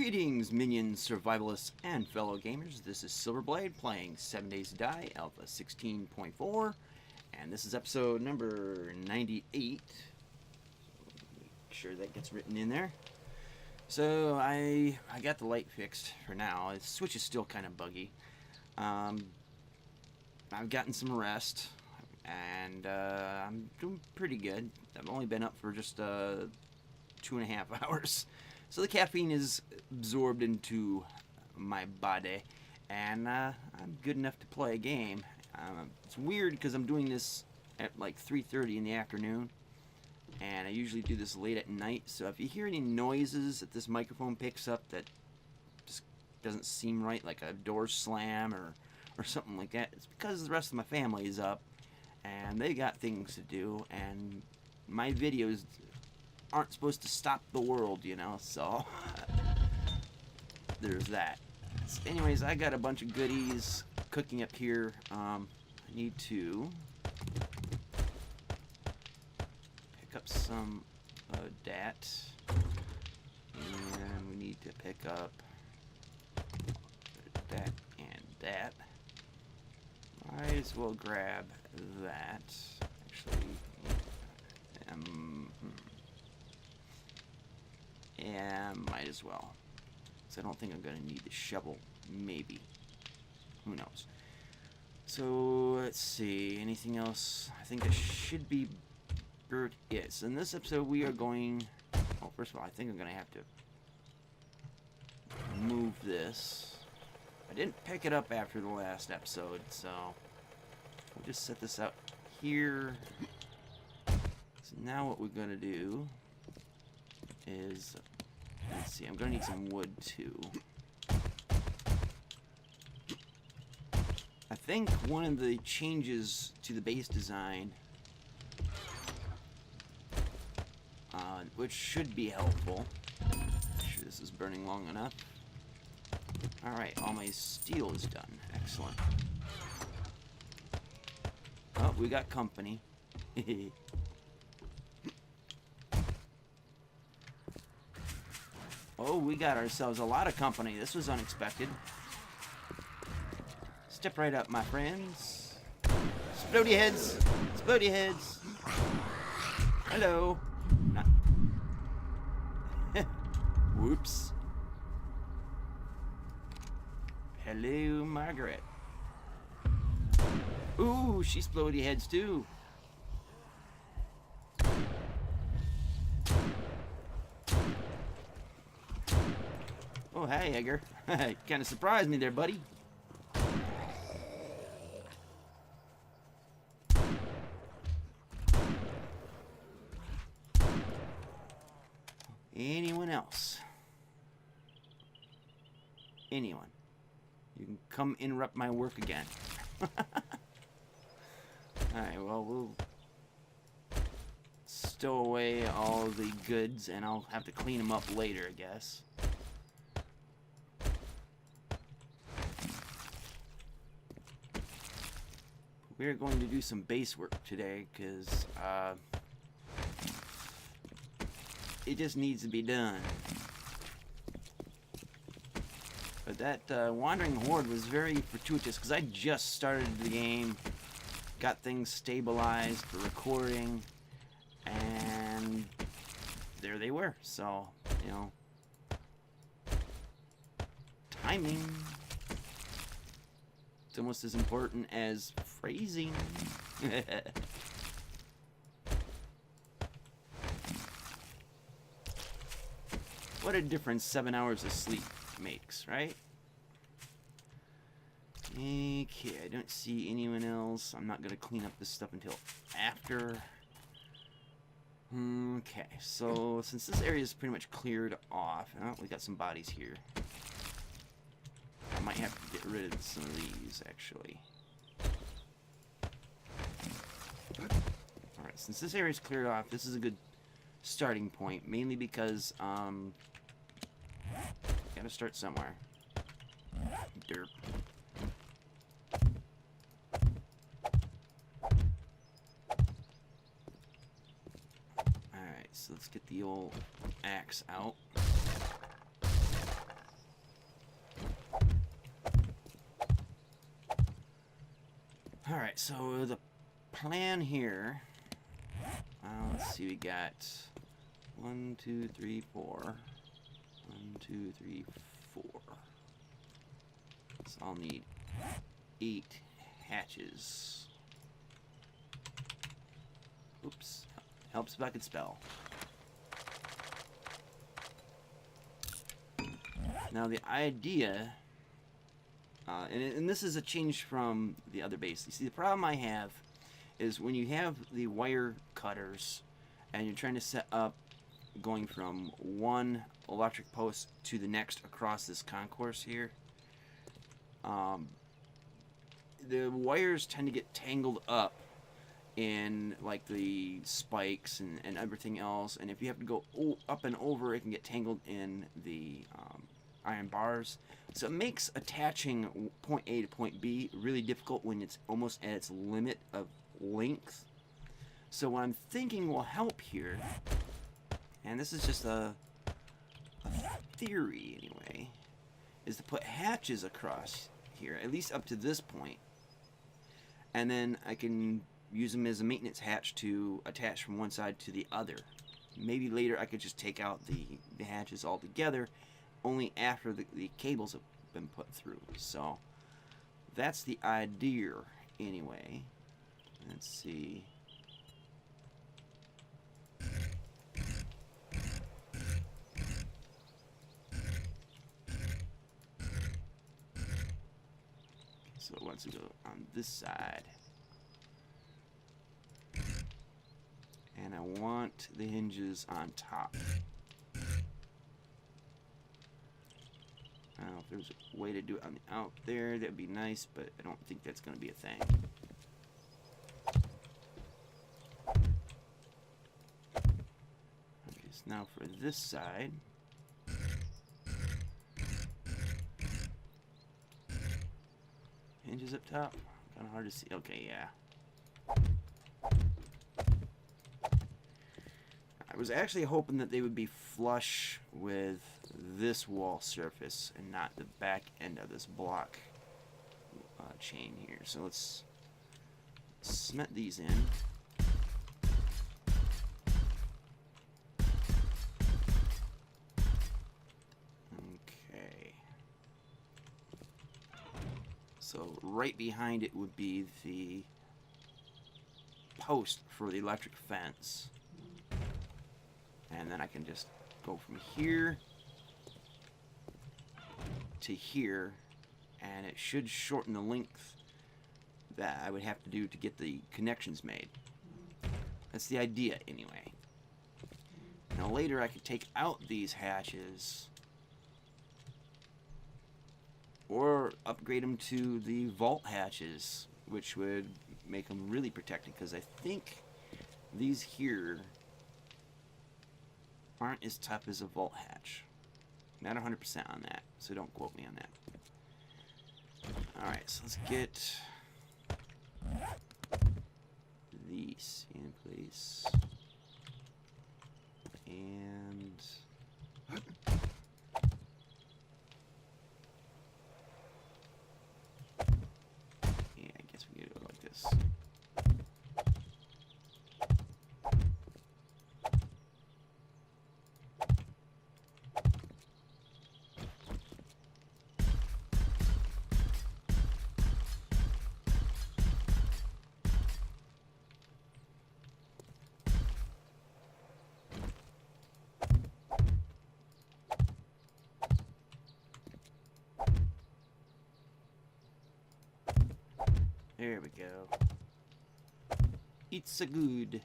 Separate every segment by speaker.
Speaker 1: Greetings, minions, survivalists, and fellow gamers. This is Silverblade playing 7 Days to Die, Alpha 16.4, and this is episode number 98. Make sure that gets written in there. So I got the light fixed for now. The switch is still kind of buggy. I've gotten some rest, and I'm doing pretty good. I've only been up for just 2.5 hours. So the caffeine is absorbed into my body, and I'm good enough to play a game. It's weird because I'm doing this at like 3:30 in the afternoon, and I usually do this late at night. So if you hear any noises that this microphone picks up that just doesn't seem right, like a door slam or something like that, it's because the rest of my family is up, and they got things to do, and my videos aren't supposed to stop the world, you know, so there's that. So anyways, I got a bunch of goodies cooking up here. I need to pick up some of that, and we need to pick up that and that. Might as well grab that, actually. Yeah, might as well. So I don't think I'm going to need the shovel. Maybe. Who knows? So, let's see. Anything else? I think I should be... Yes. In this episode, we are going... Well, first of all, I think I'm going to have to move this. I didn't pick it up after the last episode, so... We'll just set this out here. So now what we're going to do is, let's see, I'm going to need some wood too. I think one of the changes to the base design, which should be helpful. Make sure this is burning long enough. Alright, all my steel is done. Excellent. Oh, we got company. Oh, we got ourselves a lot of company. This was unexpected. Step right up, my friends. Explodey heads. Explodey heads. Hello. Not. Whoops. Hello, Margaret. Ooh, she's explodey heads too. Oh, hey, Edgar. Kind of surprised me there, buddy. Anyone else? Anyone? You can come interrupt my work again. Alright, well, we'll stow away all the goods, and I'll have to clean them up later, I guess. We're going to do some base work today, because it just needs to be done. But that wandering horde was very fortuitous, because I just started the game, got things stabilized for recording, and there they were. So, you know, timing. It's almost as important as phrasing. What a difference 7 hours of sleep makes, right? Okay, I don't see anyone else. I'm not going to clean up this stuff until after. Okay, so since this area is pretty much cleared off, oh, we got some bodies here. I might have to get rid of some of these, actually. Alright, since this area is cleared off, this is a good starting point, mainly because, gotta start somewhere. Derp. Alright, so let's get the old axe out. So the plan here, let's see, we got 1, 2, 3, 4. 1, 2, 3, 4. So I'll need 8 hatches. Oops. Helps if I could spell. Now the idea, and this is a change from the other base. You see, the problem I have is when you have the wire cutters and you're trying to set up going from one electric post to the next across this concourse here, the wires tend to get tangled up in like the spikes and everything else, and if you have to go up and over, it can get tangled in the iron bars. So it makes attaching point A to point B really difficult when it's almost at its limit of length. So what I'm thinking will help here, and this is just a theory anyway, is to put hatches across here, at least up to this point, and then I can use them as a maintenance hatch to attach from one side to the other. Maybe later I could just take out the hatches altogether, only after the cables have been put through. So that's the idea anyway. Let's see. So once we go on this side, and I want the hinges on top. I don't know if there's a way to do it on the out there, that'd be nice, but I don't think that's going to be a thing. Okay, so now for this side, hinges up top, kind of hard to see. Okay, yeah. I was actually hoping that they would be flush with this wall surface and not the back end of this block chain here. So let's cement these in. Okay. So right behind it would be the post for the electric fence. And then I can just go from here to here, and it should shorten the length that I would have to do to get the connections made. That's the idea anyway. Now later I could take out these hatches or upgrade them to the vault hatches, which would make them really protected, because I think these here aren't as tough as a vault hatch. Not 100% on that, so don't quote me on that. Alright, so let's get these in place. And yeah, I guess we can do it like this. There we go. It's a good.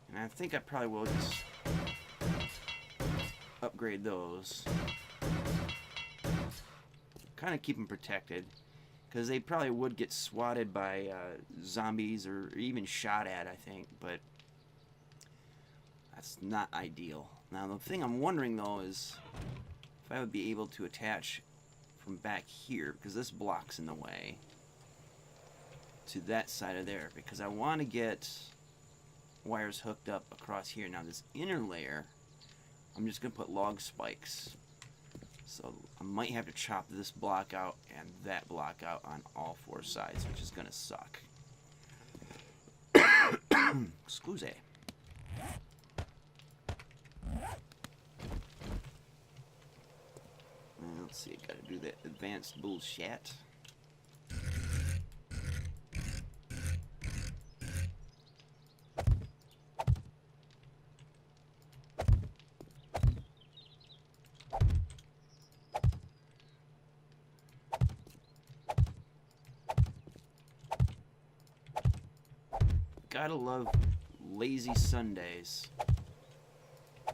Speaker 1: And I think I probably will just upgrade those. Kind of keep them protected, because they probably would get swatted by zombies or even shot at, I think, but that's not ideal. Now the thing I'm wondering though is if I would be able to attach from back here, because this block's in the way, to that side of there, because I want to get wires hooked up across here. Now this inner layer, I'm just going to put log spikes So I might have to chop this block out and that block out on all 4 sides, which is going to suck. Excuse me. Let's see, I gotta do that advanced bullshit. Gotta love lazy Sundays.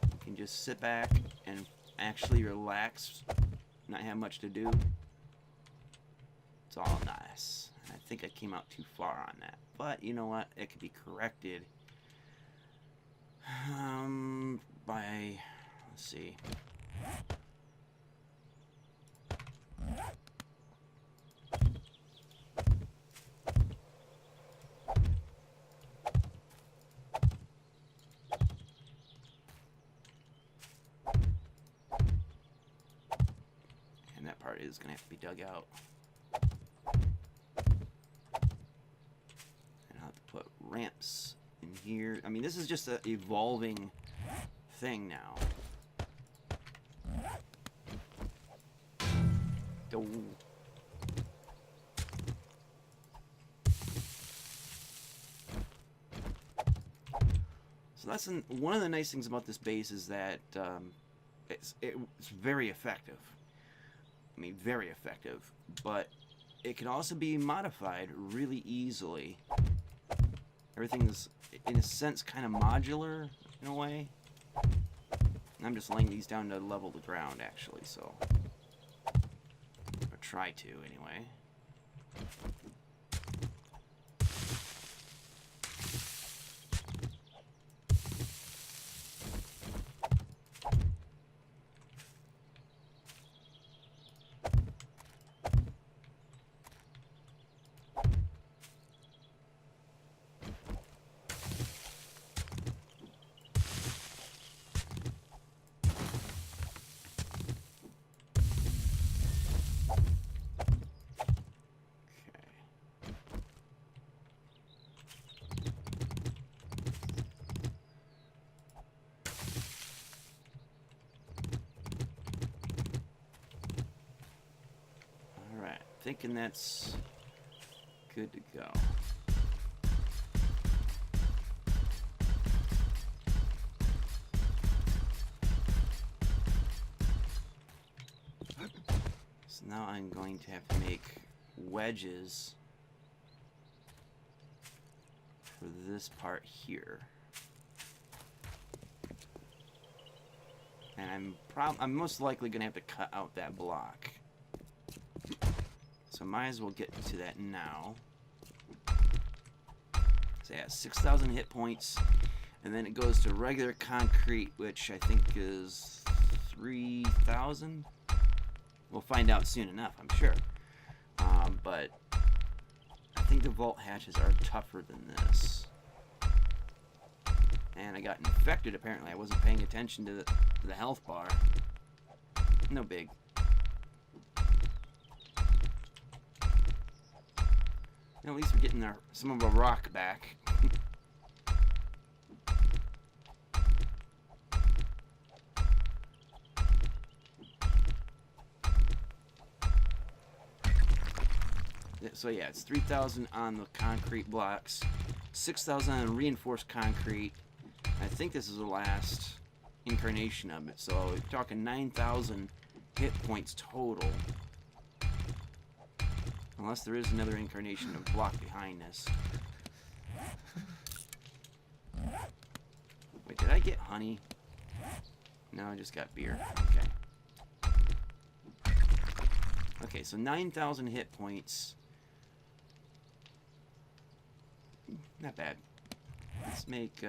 Speaker 1: You can just sit back and actually relax, not have much to do. It's all nice. I think I came out too far on that, but you know what? It could be corrected by, let's see. Is going to have to be dug out. And I'll have to put ramps in here. I mean, this is just an evolving thing now. Oh. So that's one of the nice things about this base is that it's very effective. I mean, very effective, but it can also be modified really easily. Everything is, in a sense, kind of modular in a way. I'm just laying these down to level the ground, actually, so. Or try to, anyway. Thinking that's good to go. So now I'm going to have to make wedges for this part here. And I'm most likely going to have to cut out that block. So might as well get to that now. So yeah, 6,000 hit points, and then it goes to regular concrete, which I think is 3,000. We'll find out soon enough, I'm sure. But I think the vault hatches are tougher than this. And I got infected, apparently. I wasn't paying attention to the health bar. No big. At least we're getting some of our rock back. So yeah, it's 3,000 on the concrete blocks, 6,000 on reinforced concrete. I think this is the last incarnation of it, so we're talking 9,000 hit points total. Unless there is another incarnation of block behind this. Wait, did I get honey? No, I just got beer. Okay. Okay, so 9,000 hit points. Not bad. Let's make 2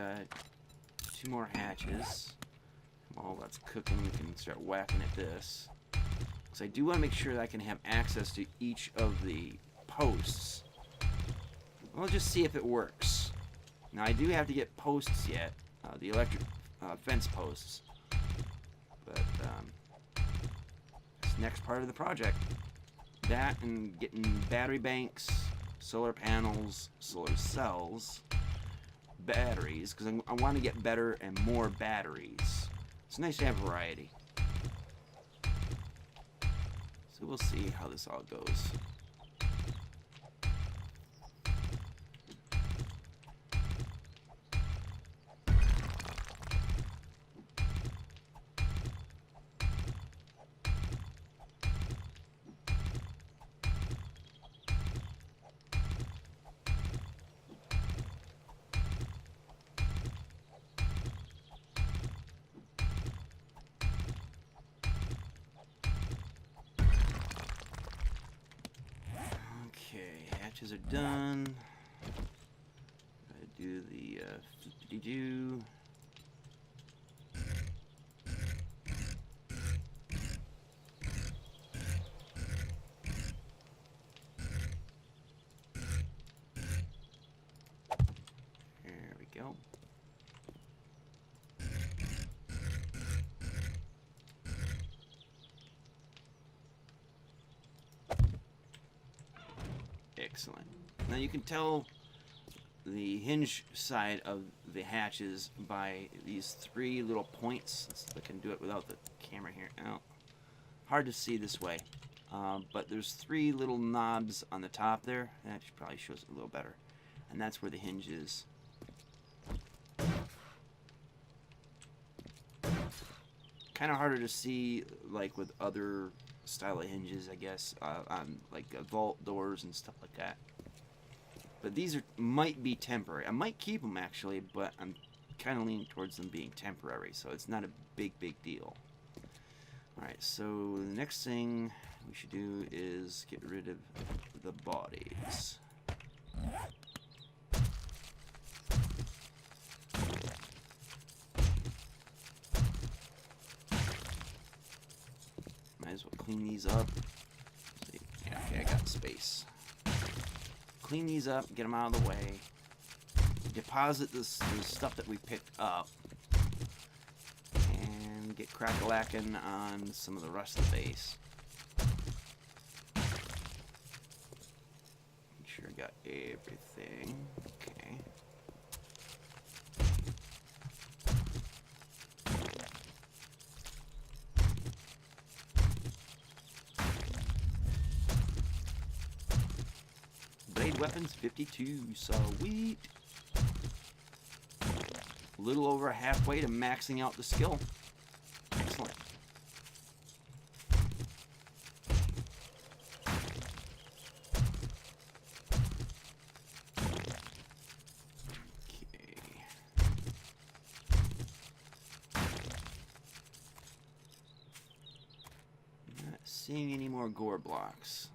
Speaker 1: more hatches. While that's cooking, we can start whacking at this. So I do want to make sure that I can have access to each of the posts. We'll just see if it works. Now I do have to get posts yet, the electric fence posts. But next part of the project. That and getting battery banks, solar panels, solar cells, batteries, because I want to get better and more batteries. It's nice to have variety. So we'll see how this all goes. Hatches are done. I do the flippity-doo. There we go. Excellent. Now you can tell the hinge side of the hatches by these three little points. I can do it without the camera here. Oh, hard to see this way. But there's three little knobs on the top there. That probably shows it a little better. And that's where the hinge is. Kind of harder to see like with other style of hinges, I guess, on like vault doors and stuff like that. But these might be temporary. I might keep them actually, but I'm kind of leaning towards them being temporary, so it's not a big deal. Alright, so the next thing we should do is get rid of the bodies. Might as well clean these up. Yeah, okay, I got space. Clean these up, get them out of the way. Deposit this stuff that we picked up. And get crack-a-lacking on some of the rest of the base. Make sure I got everything. Okay. Blade weapons 52, sweet. A little over halfway to maxing out the skill. Excellent. Okay. Not seeing any more gore blocks.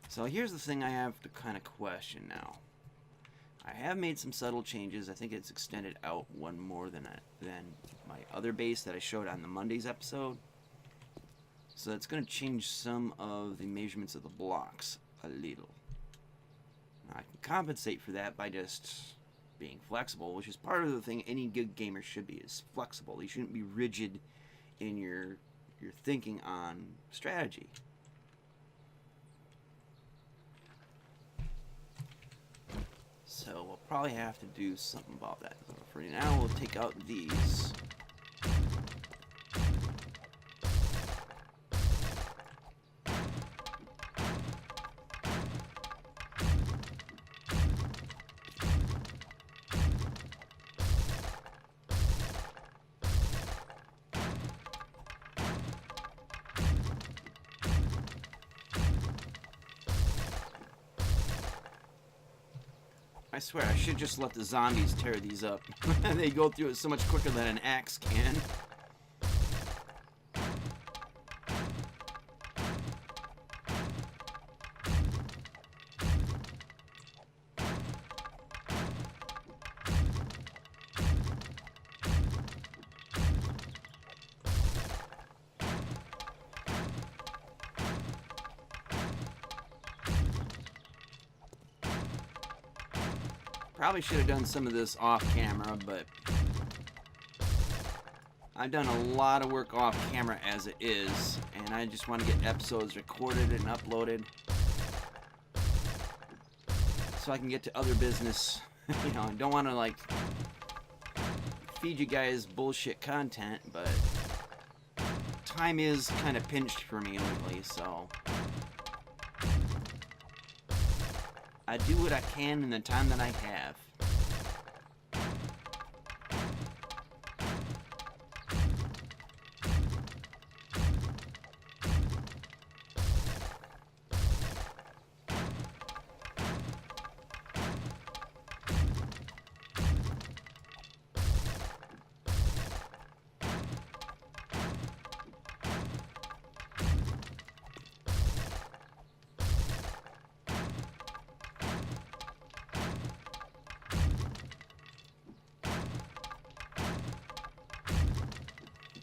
Speaker 1: So here's the thing I have to kind of question now. I have made some subtle changes. I think it's extended out one more than my other base that I showed on the Monday's episode. So it's going to change some of the measurements of the blocks a little. Now, I can compensate for that by just being flexible, which is part of the thing any good gamer should be, is flexible. You shouldn't be rigid in your thinking on strategy. So we'll probably have to do something about that. For now, we'll take out these. I swear, I should just let the zombies tear these up. They go through it so much quicker than an axe can. Probably should have done some of this off camera, but I've done a lot of work off camera as it is, and I just want to get episodes recorded and uploaded so I can get to other business. You know, I don't want to like feed you guys bullshit content, but time is kind of pinched for me lately, so I do what I can in the time that I have.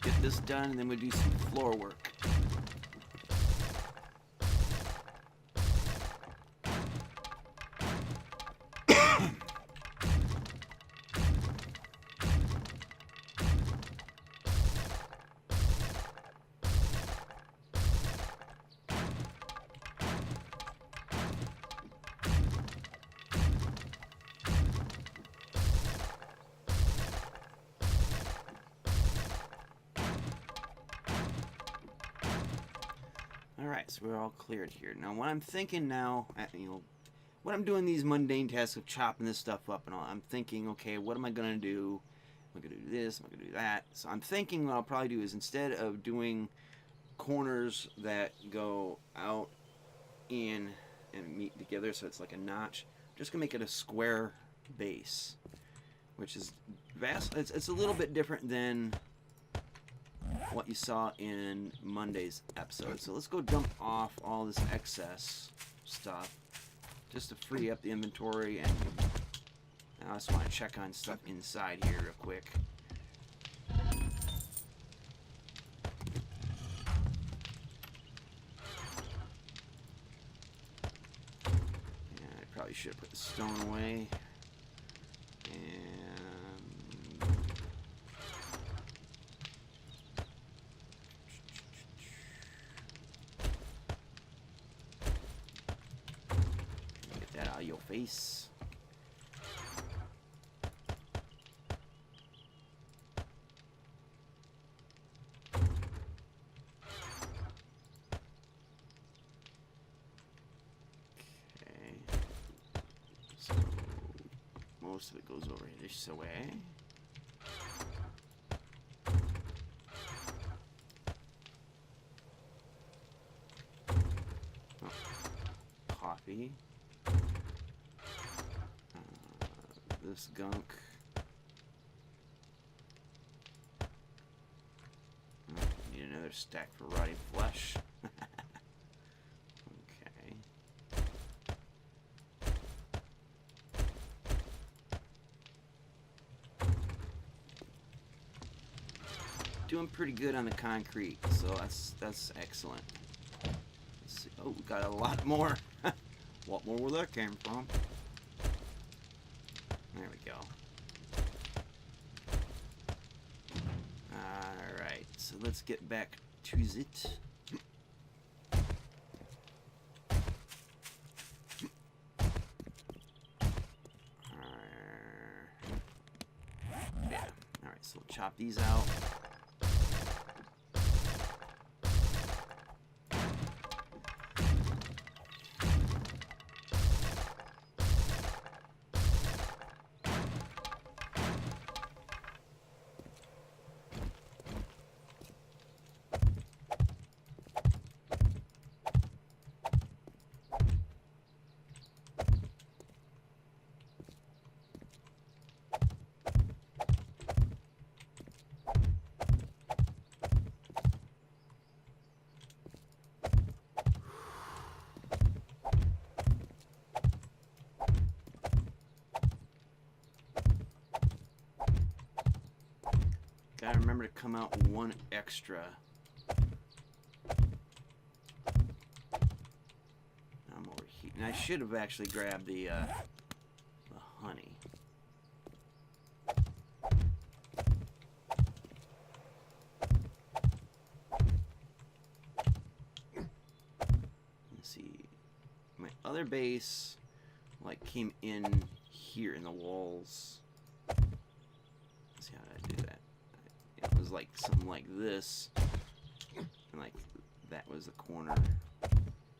Speaker 1: Get this done, and then we'll do some floor work. Alright, so we're all cleared here. Now, what I'm thinking now, you know, when I'm doing these mundane tasks of chopping this stuff up and all, I'm thinking, okay, what am I going to do? Am I going to do this? Am I going to do that? So I'm thinking what I'll probably do is instead of doing corners that go out in and meet together so it's like a notch, I'm just going to make it a square base, which is vast. It's a little bit different than what you saw in Monday's episode. So let's go dump off all this excess stuff just to free up the inventory, and I just want to check on stuff inside here real quick. Yeah, I probably should have put the stone away. Your face. Okay. So most of it goes over this way. Oh. Coffee. This gunk. Oh, need another stack for rotting flesh. Okay. Doing pretty good on the concrete, so that's excellent. Let's see. Oh, we got a lot more. What more where that came from? There we go. Alright, so let's get back to it. Yeah. Alright, so we'll chop these out. Gotta remember to come out one extra. I'm overheating. I should have actually grabbed the honey. other base like came in here in the walls. Let's see how I do that. It was like something like this, and like that was the corner.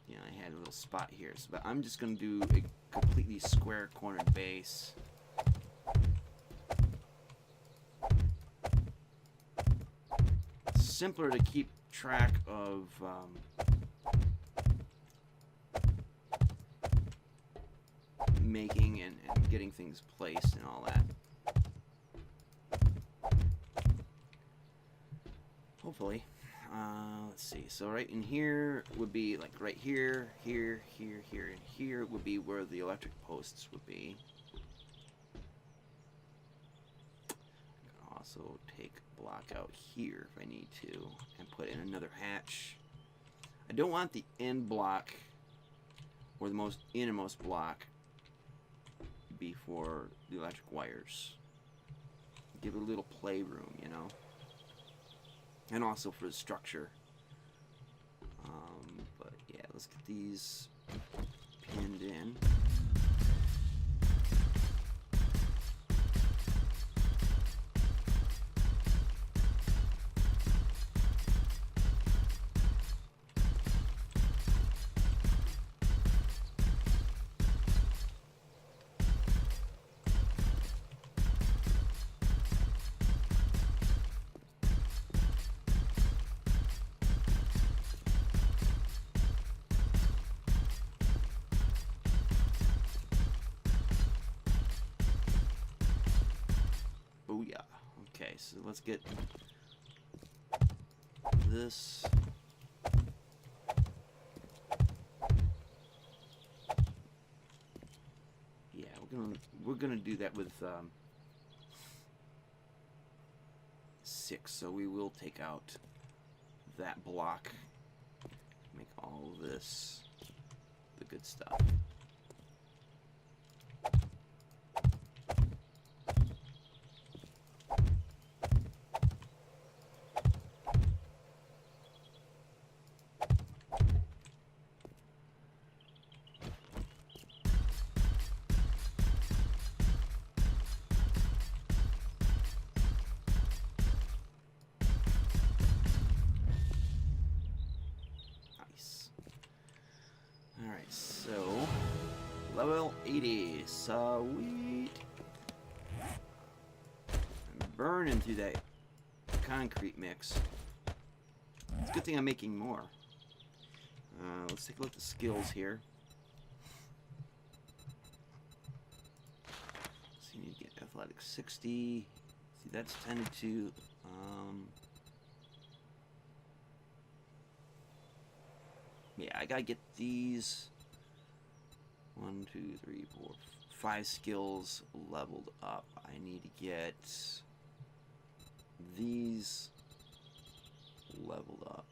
Speaker 1: You know, I had a little spot here, so, but I'm just gonna do a completely square cornered base. It's simpler to keep track of making and getting things placed and all that. Hopefully. Let's see. So right in here would be like right here, here, here, here, and here would be where the electric posts would be. I can also take a block out here if I need to and put in another hatch. I don't want the end block or the most innermost block be for the electric wires. Give it a little playroom, you know. And also for the structure. But yeah, let's get these pinned in. Okay, so let's get this. Yeah, we're gonna do that with 6. So we will take out that block, make all of this the good stuff. Alright, so level 80, sweet. I'm burning through that concrete mix. It's a good thing I'm making more. Let's take a look at the skills here. So you need to get athletics 60. See, that's tended to. Yeah, I gotta get these 1, 2, 3, 4, 5 skills leveled up. I need to get these leveled up.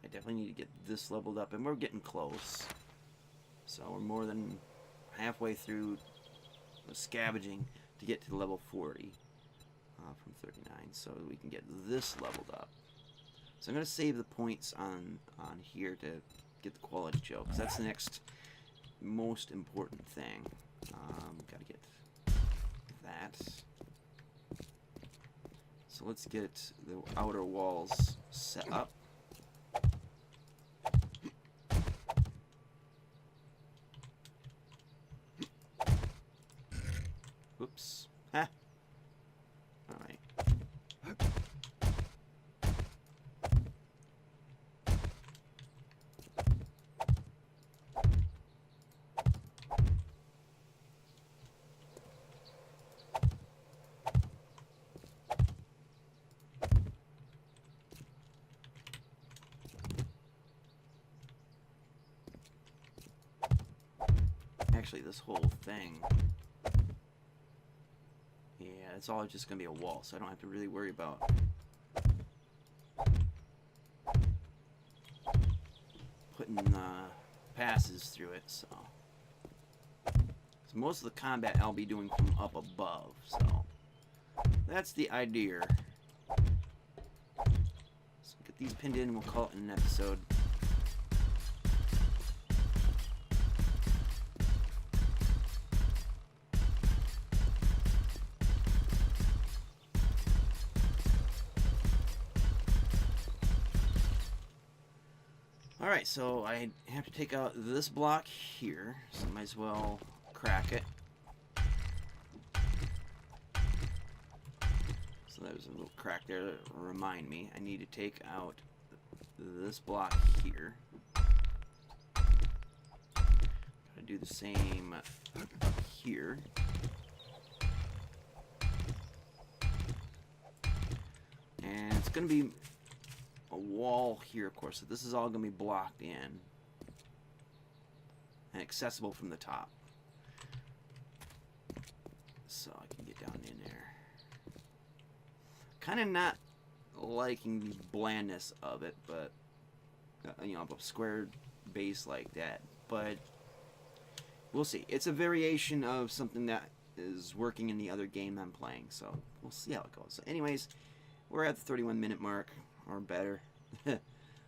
Speaker 1: I definitely need to get this leveled up, and we're getting close. So we're more than halfway through scavenging to get to level 40. From 39, so we can get this leveled up. So I'm going to save the points on here to get the quality joke, because that's the next most important thing. Got to get that. So let's get the outer walls set up. Whoops. Ha! Alright. Actually, this whole thing, yeah, it's all just going to be a wall, so I don't have to really worry about putting passes through it. So most of the combat I'll be doing from up above, so that's the idea. So get get these pinned in and we'll call it an episode. Alright, so I have to take out this block here, so I might as well crack it. So there's a little crack there to remind me. I need to take out this block here. Gotta do the same here. And it's gonna be a wall here, of course, so this is all going to be blocked in and accessible from the top, so I can get down in there. Kind of not liking the blandness of it, but you know, a square base like that, but we'll see. It's a variation of something that is working in the other game I'm playing, so we'll see how it goes. So anyways, we're at the 31-minute mark or better.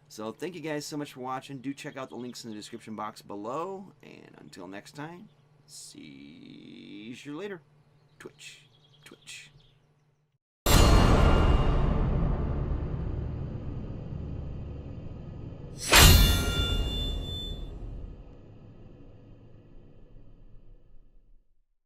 Speaker 1: So thank you guys so much for watching. Do check out the links in the description box below, and until next time, see you later. Twitch.